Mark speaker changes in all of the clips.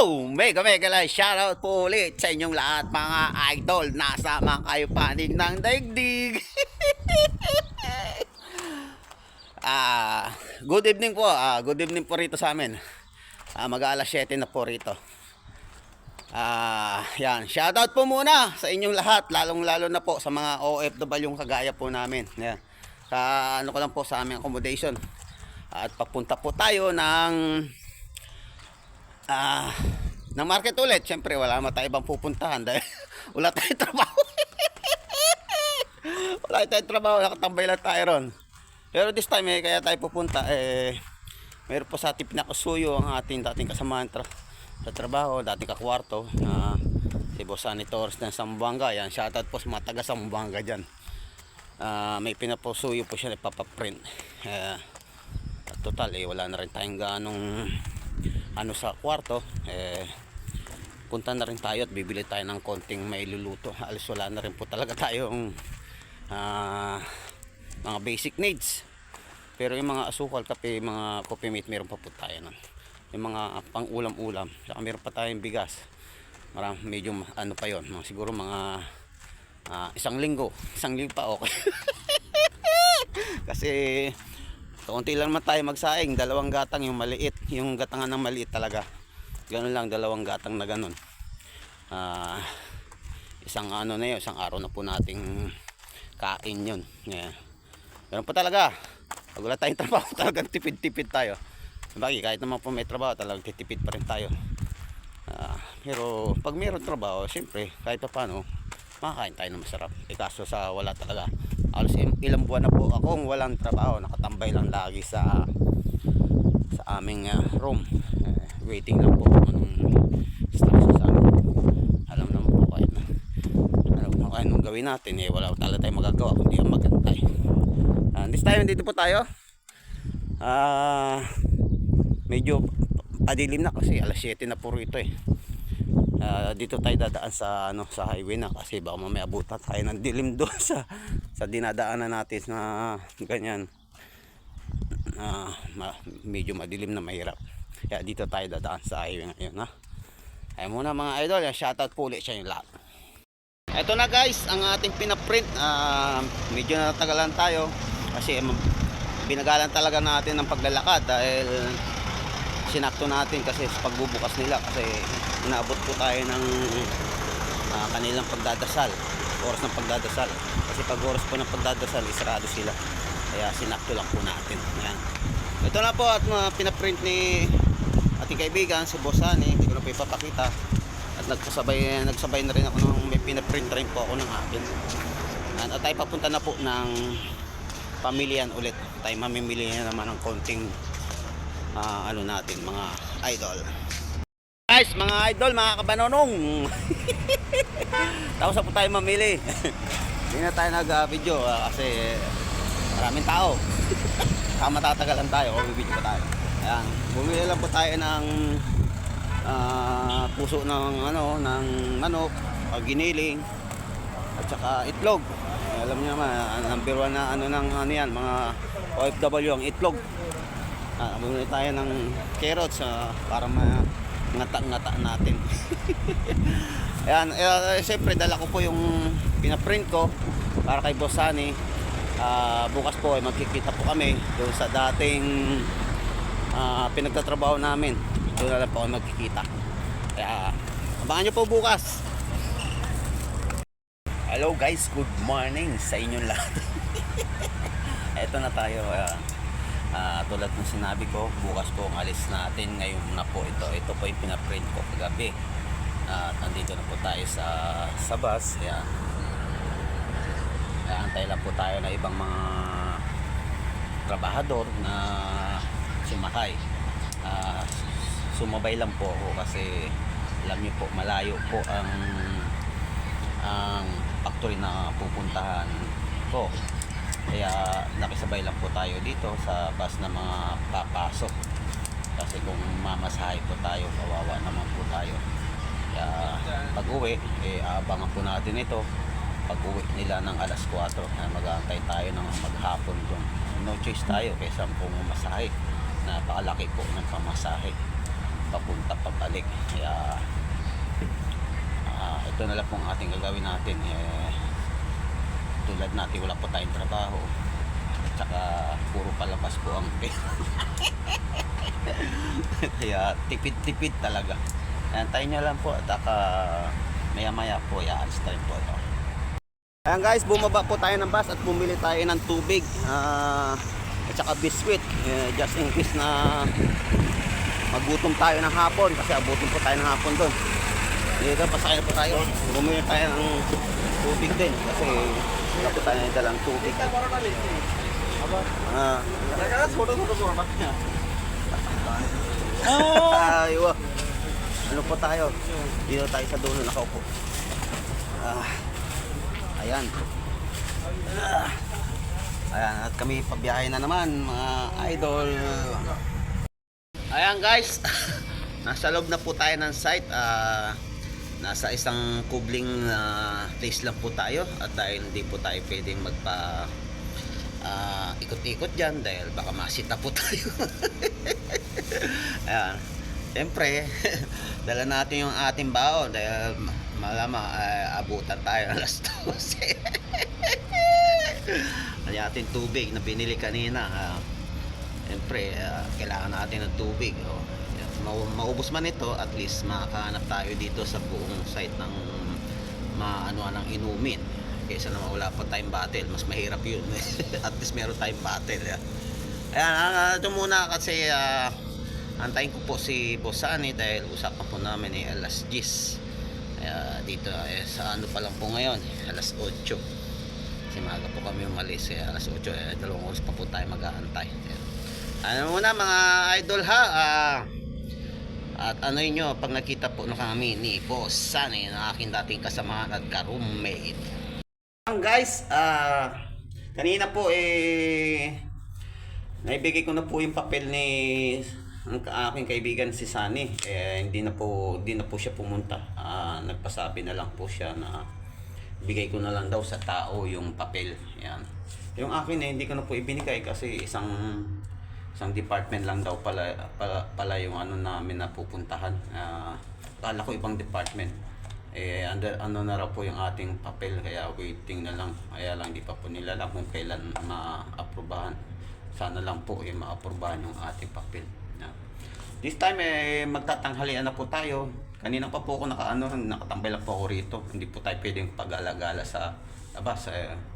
Speaker 1: Yo! Mega lang, shoutout po ulit sa inyong lahat mga idol. Nasama kayo panig ng daigdig. Good evening po. Good evening po rito sa amin. Mag-aalas 7 na po rito. Yan, shoutout po muna sa inyong lahat, lalong-lalo na po sa mga OFW yung kagaya po namin. Yan. Ano ko lang po sa aming accommodation. At papunta po tayo ng market ulit. Siyempre wala naman tayo ibang pupuntahan dahil wala tayong trabaho. Wala tayong trabaho, nakatambay lang tayo ron. Pero this time kaya tayo pupunta mayroon po sa ating pinakasuyo ang dating kasamahan sa trabaho, dating kakwarto si Boss Sunny Torres ng Zamboanga. Yan, shoutout po sa mga taga Zamboanga dyan. May pinapusuyo po siya, ipapaprint. Total wala na rin tayong ganong sa kwarto. Punta na rin tayo at bibili tayo ng konting mailuluto. Alis wala na rin po talaga tayong mga basic needs. Pero yung mga asukal, kape, mga coffee mate, meron pa po tayo nun. Yung mga pang ulam-ulam, saka meron pa tayong bigas. Medyo pa yon, siguro mga isang linggo pa okay. Kasi kaunti lang naman tayo magsaing, dalawang gatang yung maliit, yung gatangan ng maliit talaga. Ganun lang, dalawang gatang na ganun. Isang isang araw na po nating kain yun. Yeah. Ganun po talaga. Pag wala tayong trabaho, talagang tipid-tipid tayo. Bakit kahit naman po may trabaho, talagang titipid pa rin tayo. Pero pag mayroon trabaho, siyempre kahit pa paano makakain tayo ng masarap. Kaso sa wala talaga, alos ilang buwan na po akong walang trabaho, nakatambay lang lagi sa aming room, waiting lang po anong instruction sa amin. Alam naman po kahit anong gawin natin, wala talaga tayong magagawa kundi ang magantay. This time dito po tayo, medyo padilim na kasi alas 7 na po rito dito tayo dadaan sa highway na kasi baka mamaya abutan tayo ng dilim doon sa dinadaanan natin na ganyan. Medyo madilim na mahirap, kaya dito tayo dadaan sa highway ngayon. Ay muna mga idol, shoutout po ulit sa inyo lahat. Eto na guys, ang ating pinaprint. Medyo natagalan tayo kasi binagalan talaga natin ng paglalakad dahil sinakto natin kasi sa pagbubukas nila, kasi inaabot po tayo ng kanilang pagdadasal, oras ng pagdadasal, kasi pag oras po ng pagdadasal isarado sila, kaya sinakto lang po natin. Ayan. Ito na po at pinaprint ni ating kaibigan si Boss Sunny, hindi ko na po ipapakita, at nagsabay na rin ako nung may pinaprint rin po ako ng akin. At tayo papunta na po ng pamilyan ulit. Tayo mamimili na naman ng konting natin mga idol. Guys, mga idol, mga kabanonong. Tapos na po tayo mamili. Hindi na tayo nag-video kasi maraming tao. Saka matatagalan tayo o bibidyo pa tayo. Ayan, bumili lang po tayo ng puso ng ng manok, giniling at saka itlog. Alam niyo naman, number 1 na yan, mga OFW ang itlog. Bumili tayo ng carrots para ngata-ngata natin. Ayan, siyempre dala ko po yung pinaprint ko para kay Boss Sunny. Bukas po magkikita po kami doon sa dating pinagtatrabaho namin. Doon na lang po magkikita. Kaya abangan nyo po bukas. Hello guys, good morning sa inyong lahat. Eto na tayo. Tulad ng sinabi ko, bukas po ang alis natin. Ngayon na po ito po yung pinaprint ko kagabi. Nandito na po tayo sa bus. Ayan. Antay lang po tayo na ibang mga trabahador na sumakay. Sumabay lang po ako kasi alam niyo po malayo po ang factory na pupuntahan ko. Kaya nakisabay lang po tayo dito sa bus na mga papasok, kasi kung mamasahe po tayo kawawa naman po tayo. Kaya pag uwi abangan po natin ito pag uwi nila ng alas 4 na mag-aantay tayo ng maghapon doon. No choice tayo kaysa pong mamasahe, napakalaki po ng pamasahe papunta pabalik. Kaya ito na lang pong ating gagawin natin. Tulad natin, wala po tayong trabaho at saka puro palabas po ang pera. Kaya tipid-tipid talaga. Antayin nyo lang po at maya maya po i-alis tayo po ito. Ayan guys, bumaba po tayo ng bus at bumili tayo ng tubig at saka biskwit, just in case na magutom tayo ng hapon, kasi abutin po tayo ng hapon doon. Dito pasakay na po tayo, bumili tayo ng tubig din kasi wala po tayo dalang tubig. Aywa. Ano po tayo? Dito tayo sa dulo nakaupo. Ayan. Ayan, at kami pabiyahe na naman mga idol. Ayan guys. Nasa loob na po tayo ng site. Nasa isang kubling place lang po tayo. At dahil hindi po tayo pwedeng magpa ikot-ikot dyan dahil baka masita po tayo. Ayan. Siyempre, dala natin yung ating baon dahil malamang abutan tayo alas 12. Kaya ating tubig na binili kanina. Siyempre, kailangan natin ng tubig. Maubos man ito, at least makahanap tayo dito sa buong site ng maanuan ng inumin. Kaysa na wala pa tayong bottle, mas mahirap yun. At least meron tayong bottle. Ayan, ito muna kasi antayin ko po si Boss Sunny dahil usapan po namin alas 10. Dito sa ano pa lang po ngayon, alas 8. Kasi maaga po kami umalis, alas 8, dalawang oras pa po tayo mag-aantay. Ano muna mga idol ha, at ano nyo, pag nakita po na kami ni Boss Sunny na aking dating kasamahan at ka-roommate. Guys, kanina po naibigay ko na po yung papel ni ang aking kaibigan si Sunny. Hindi na po siya pumunta. Nagpasabi na lang po siya na bigay ko na lang daw sa tao yung papel. Yan. Yung akin hindi ko na po ibinigay kasi isang department lang daw pala yung ano namin na pupuntahan. Kala ko ibang department. Ano na raw po yung ating papel, kaya waiting na lang. Kaya lang di pa po nila alam kung kailan ma-aprobahan. Sana lang po ma-aprobahan yung ating papel. This time magtatanghalian na po tayo. Kanina pa po ako nakatambay lang po ako rito. Hindi po tayo pwedeng pag-alagala sa labas.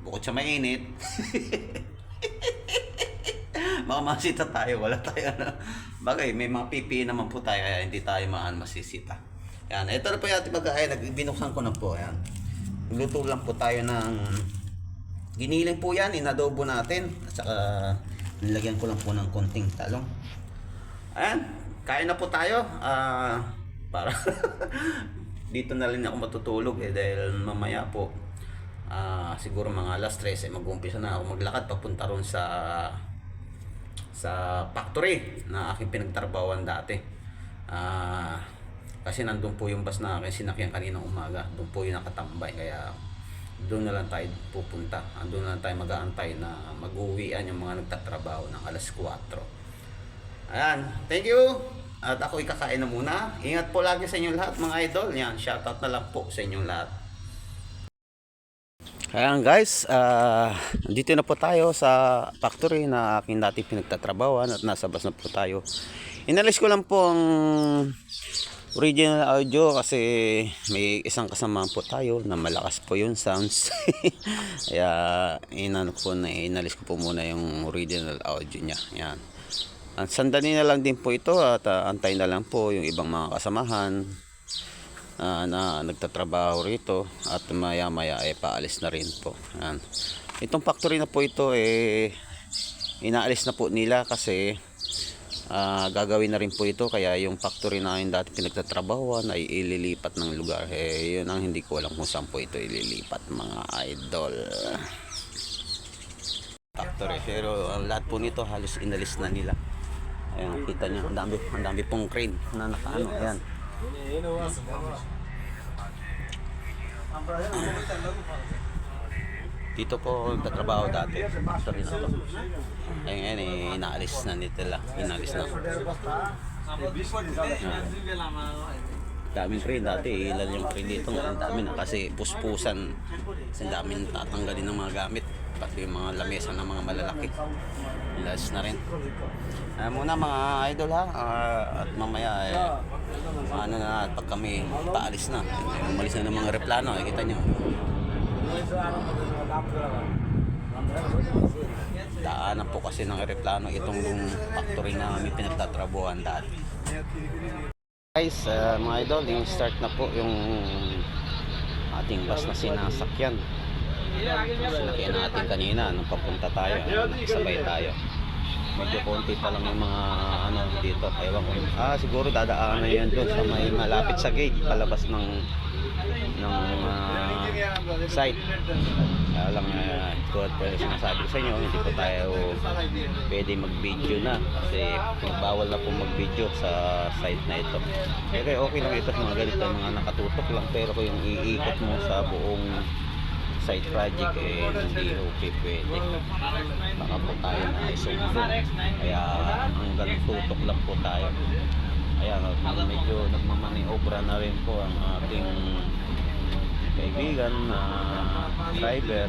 Speaker 1: Bukod sa mainit. Makamasita tayo, wala tayo bagay, may mga pipi naman po tayo, kaya hindi tayo masisita. Yan, ito na po yung ating pagkain. Binuksan ko na po. Yan. Luto lang po tayo ng giniling po yan, inadobo natin. At saka nilagyan ko lang po ng konting talong. Ayan. Kain na po tayo. Para dito na rin ako matutulog dahil mamaya po siguro mga alas 3 mag-uumpisa na ako maglakad papunta ron sa factory na aking pinagtrabawan dati. Kasi nandun po yung bus na akin sinakyan kaninang umaga. Doon po yung nakatambay, kaya doon na lang tayo pupunta. Doon na lang tayo mag-aantay na mag-uwian yung mga nagtatrabaho ng alas 4. Ayan, thank you. At ako ikakain na muna. Ingat po lagi sa inyong lahat mga idol. Yan, shoutout na lang po sa inyong lahat. Ayan guys, dito na po tayo sa factory na aking dati pinagtatrabawan at nasa bus na po tayo. Inalis ko lang po ang original audio kasi may isang kasama po tayo na malakas po yung sounds. Kaya inalis ko po muna yung original audio niya. Yan. Sandali na lang din po ito at antay na lang po yung ibang mga kasamahan na nagtatrabaho rito at maya maya paalis na rin po. Yan. Itong factory na po ito inaalis na po nila kasi gagawin na rin po ito, kaya yung factory na yung dati pinagtatrabahuan ay ililipat ng lugar. Yun ang hindi ko alam kung saan po ito ililipat mga idol. Factory, pero lahat po nito halos inalis na nila. Ayan, kita nyo, ang dami pong crane na nakaano. Ayan. Dito po nagtatrabaho dati. Factory na to. Ayan, inaalis na nila. Inalis na. daming crane dati, ilan yung crane dito, ang dami na kasi puspusan, kasi ang dami tatanggalin ng mga gamit, pati yung mga lamesa ng mga malalaki, last na rin. Muna mga idol ha, at mamaya ano na, pag kami paalis na, umalis na ng mga replano, kita nyo. Daanan po kasi ng eroplano itong factory na may pinagtatrabuhan dati. Guys, mga idol, yung start na po yung ating bus na sinasakyan. Sinakyan natin kanina nung papunta tayo, sabay tayo. Medyo konti pa lang yung mga ano dito, ewan ko. Siguro dadaanan na yan doon sa may malapit sa gate, palabas ng site. Kaya lang, tulad po yung sinasabi ko sa inyo, hindi po tayo pwede mag-video na kasi bawal na po mag-video sa site na ito. Pero okay lang ito, mga ganito, mga nakatutok lang, pero kung yung iikot mo sa buong site project hindi okay pwede, baka po tayo na isumbong. Kaya hanggang tutok lang po tayo. Kaya medyo nagmamaniobra na rin po ang ating kaibigan na driver.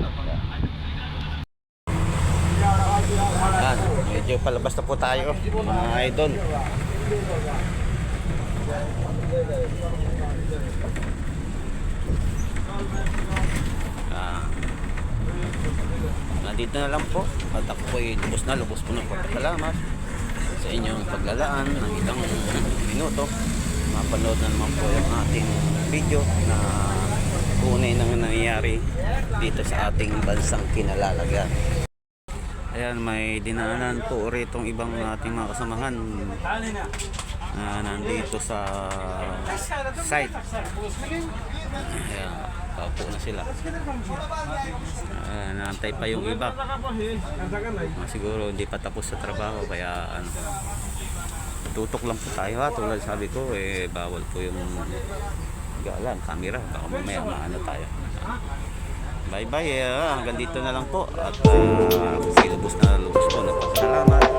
Speaker 1: Yan, medyo palabas na po tayo mga idol. Nandito na lang po at ako po ay lubos po ng pagpapalamat sa inyong paglalaan ng ilang minuto. Mapanood na naman po yung ating video na tunay nang nangyayari dito sa ating bansang kinalalagyan. Ayan, may dinaanan po rito ibang ating mga kasamahan na nandito sa site. Ayan, paupo na sila. Naantay pa yung iba. Siguro hindi pa tapos sa trabaho, kaya ano, tutok lang po tayo ha. Tulad sabi ko, bawal po yung galang camera, baka mamaya maano tayo. Bye bye, hanggang dito na lang po at lubos po, nagpapasalamat.